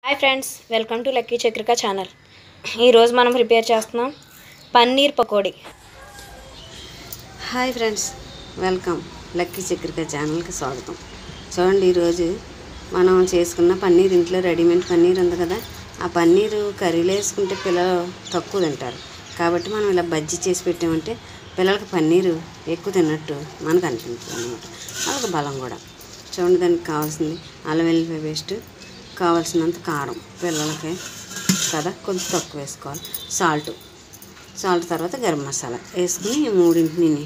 Hi friends, welcome to Lucky Chakrika channel. ఈరోజు మనం prepare చేస్తున్నాం paneer pakodi. Hi friends, welcome Lucky Chakrika ఛానల్కి స్వాగతం. చూడండి, ఈరోజు మనం చేసుకున్న పన్నీర్ ఇంట్లో రెడీమేడ్ పన్నీర్ ఉంది కదా, ఆ పన్నీరు కర్రీలో వేసుకుంటే పిల్లలు తక్కువ తింటారు. కాబట్టి మనం ఇలా బజ్జీ చేసి పెట్టామంటే పిల్లలకి పన్నీరు ఎక్కువ తిన్నట్టు మనకు అనిపించింది అనమాట. వాళ్ళకి బలం కూడా. చూడండి, దానికి కావాల్సింది అల్లం వెల్లుల్లి పేస్ట్, కావాల్సినంత కారం పిల్లలకి కదా కొంచెం తక్కువ వేసుకోవాలి, సాల్ట్ తర్వాత గరం మసాలా వేసుకుని ఈ మూడింటిని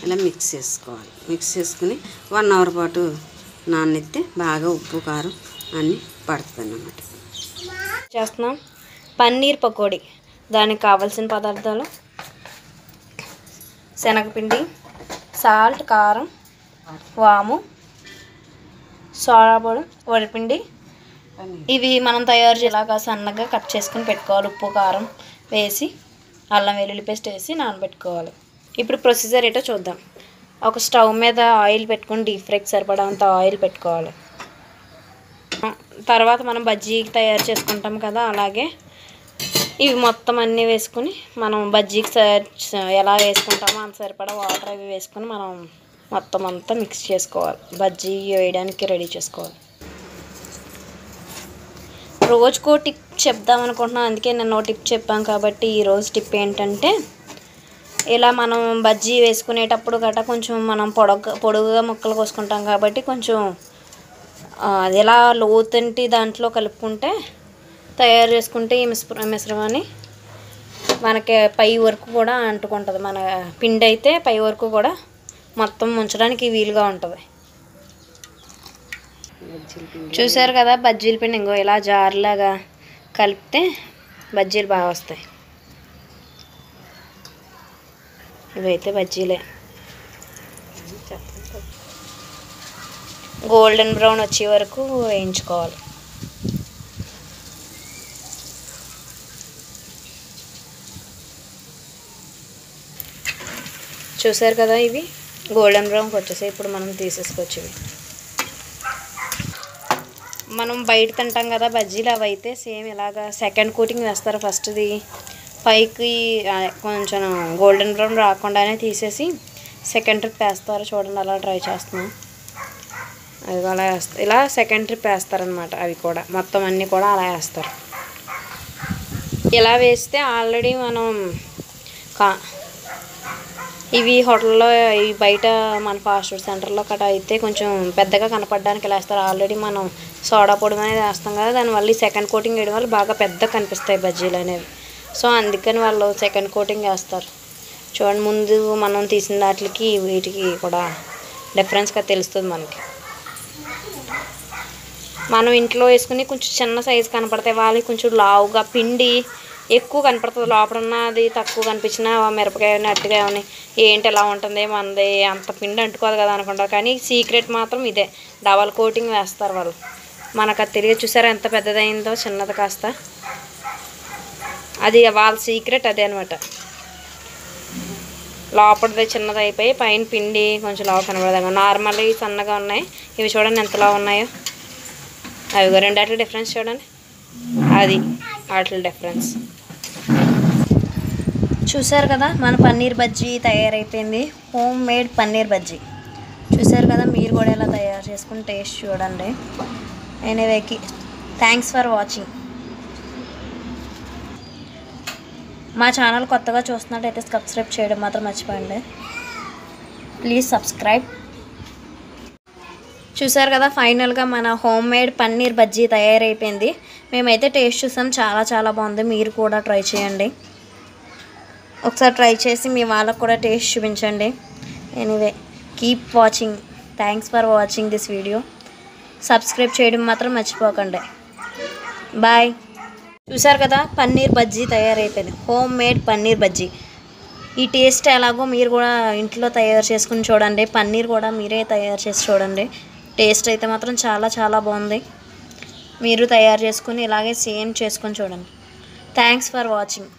ఇలా మిక్స్ చేసుకోవాలి. మిక్స్ చేసుకుని 1 అవర్ పాటు నానెత్తే బాగా ఉప్పు కారం అన్నీ పడుతుంది అన్నమాట. చేస్తున్నాం పన్నీర్ పకోడీ. దానికి కావాల్సిన పదార్థాలు: శనగపిండి, సాల్ట్, కారం, వాము, సోడా పొడి, వరిపిండి. ఇవి మనం తయారు చేలాగా సన్నగా కట్ చేసుకుని పెట్టుకోవాలి. ఉప్పు కారం వేసి అల్లం వెల్లుల్లి పేస్ట్ వేసి నానబెట్టుకోవాలి. ఇప్పుడు ప్రొసీజర్ ఏంటో చూద్దాం. ఒక స్టవ్ మీద ఆయిల్ పెట్టుకొని డీప్ ఫ్రైకి సరిపడంత ఆయిల్ పెట్టుకోవాలి. తర్వాత మనం బజ్జీకి తయారు చేసుకుంటాం కదా, అలాగే ఇవి మొత్తం అన్నీ వేసుకుని మనం బజ్జీకి ఎలా వేసుకుంటామో అంత సరిపడా వాటర్ అవి వేసుకొని మనం మొత్తం అంతా మిక్స్ చేసుకోవాలి. బజ్జీ వేయడానికి రెడీ చేసుకోవాలి. రోజుకో టిప్ చెప్దాం అనుకుంటున్నాను, అందుకే నేను టిప్ చెప్పాను కాబట్టి ఈరోజు టిప్ ఏంటంటే, ఇలా మనం బజ్జీ వేసుకునేటప్పుడు గట్రా కొంచెం మనం పొడుగుగా ముక్కలు కోసుకుంటాం కాబట్టి కొంచెం అది ఎలా లోతుంటి దాంట్లో కలుపుకుంటే తయారు చేసుకుంటే ఈ మిశ్రమాన్ని మనకి పై వరకు కూడా అంటుకుంటుంది. మన పిండి అయితే పై వరకు కూడా మొత్తం ఉంచడానికి వీలుగా ఉంటుంది. చూసారు కదా, బజ్జీల పిండి ఇంకో ఇలా జారులాగా కలిపితే బజ్జీలు బాగా వస్తాయి. ఇవైతే బజ్జీలే. గోల్డెన్ బ్రౌన్ వచ్చే వరకు వేయించుకోవాలి. చూసారు కదా, ఇవి గోల్డెన్ బ్రౌన్కి వచ్చేసాయి. ఇప్పుడు మనం తీసేసుకోవచ్చు. ఇవి మనం బయట తింటాం కదా బజ్జీలు, అవి అయితే సేమ్ ఇలాగా సెకండ్ కోటింగ్ వేస్తారు. ఫస్ట్ది పైకి కొంచెం గోల్డెన్ బ్రౌన్ రాకుండానే తీసేసి సెకండ్ ట్రిప్ వేస్తారు. చూడండి, అలా ట్రై చేస్తున్నాం. అది అలా వేస్తారు, ఇలా సెకండ్ ట్రిప్ వేస్తారనమాట. అవి కూడా మొత్తం అన్నీ కూడా అలా వేస్తారు. ఇలా వేస్తే ఆల్రెడీ మనం ఇవి హోటల్లో ఈ బయట మన ఫాస్ట్ ఫుడ్ సెంటర్లో కట్ట అయితే కొంచెం పెద్దగా కనపడడానికి ఇలా వేస్తారు. ఆల్రెడీ మనం సోడా పొడి అనేది వేస్తాం కదా, దానివల్ల ఈ సెకండ్ కోటింగ్ వేయడం వల్ల బాగా పెద్దగా కనిపిస్తాయి బజ్జీలు అనేవి. సో అందుకని వాళ్ళు సెకండ్ కోటింగ్ వేస్తారు. చూడండి, ముందు మనం తీసిన వాటికి వీటికి కూడా డిఫరెన్స్గా తెలుస్తుంది మనకి. మనం ఇంట్లో వేసుకుని కొంచెం చిన్న సైజు కనపడతాయి, వాళ్ళకి కొంచెం లావుగా పిండి ఎక్కువ కనపడుతుంది. లోపల ఉన్నది తక్కువ కనిపించిన మిరపకాయ అట్టుగా ఉన్నాయి, ఏంటి ఎలా ఉంటుంది మనది అంత పిండి అంటుకోదు కదా అనుకుంటారు. కానీ సీక్రెట్ మాత్రం ఇదే, డబల్ కోటింగ్ వేస్తారు వాళ్ళు. మనకు అది తెలియదు. చూసారా ఎంత పెద్దదైందో, చిన్నది కాస్త. అది వాళ్ళ సీక్రెట్ అదే అనమాట. లోపలిది చిన్నది అయిపోయి పైన పిండి కొంచెం లావు కనబడదు. నార్మల్ సన్నగా ఉన్నాయి. ఇవి చూడండి ఎంత లావు ఉన్నాయో. అవి రెండు వాటి డిఫరెన్స్ చూడండి, అది వాటి డిఫరెన్స్. చూసారు కదా, మన పన్నీర్ బజ్జీ తయారైపోయింది. Home made paneer bajji. చూసారు కదా, మీరు కూడా ఎలా తయారు చేసుకుని టేస్ట్ చూడండి. ఎనీవేకి థ్యాంక్స్ ఫర్ వాచింగ్. మా ఛానల్ కొత్తగా చూస్తున్నట్టయితే సబ్స్క్రైబ్ చేయడం మాత్రం మర్చిపోండి. Please subscribe. చూసారు కదా, ఫైనల్గా మన హోమ్ మేడ్ పన్నీర్ బజ్జీ తయారైపోయింది. మేమైతే టేస్ట్ చూసాం, చాలా చాలా బాగుంది. మీరు కూడా ట్రై చేయండి. ఒకసారి ట్రై చేసి మీ వాళ్ళకు కూడా టేస్ట్ చూపించండి. Anyway, keep watching. Thanks for watching this video. Subscribe చేయడం మాత్రం మర్చిపోకండి. బాయ్. చూసారు కదా, పన్నీర్ బజ్జీ తయారైపోయింది. Home made paneer bajji. ఈ టేస్ట్ ఎలాగో మీరు కూడా ఇంట్లో తయారు చేసుకుని చూడండి. పన్నీర్ కూడా మీరే తయారు చేసి చూడండి. టేస్ట్ అయితే మాత్రం చాలా చాలా బాగుంది. మీరు తయారు చేసుకుని ఇలాగే సేమ్ చేసుకొని చూడండి. Thanks for watching.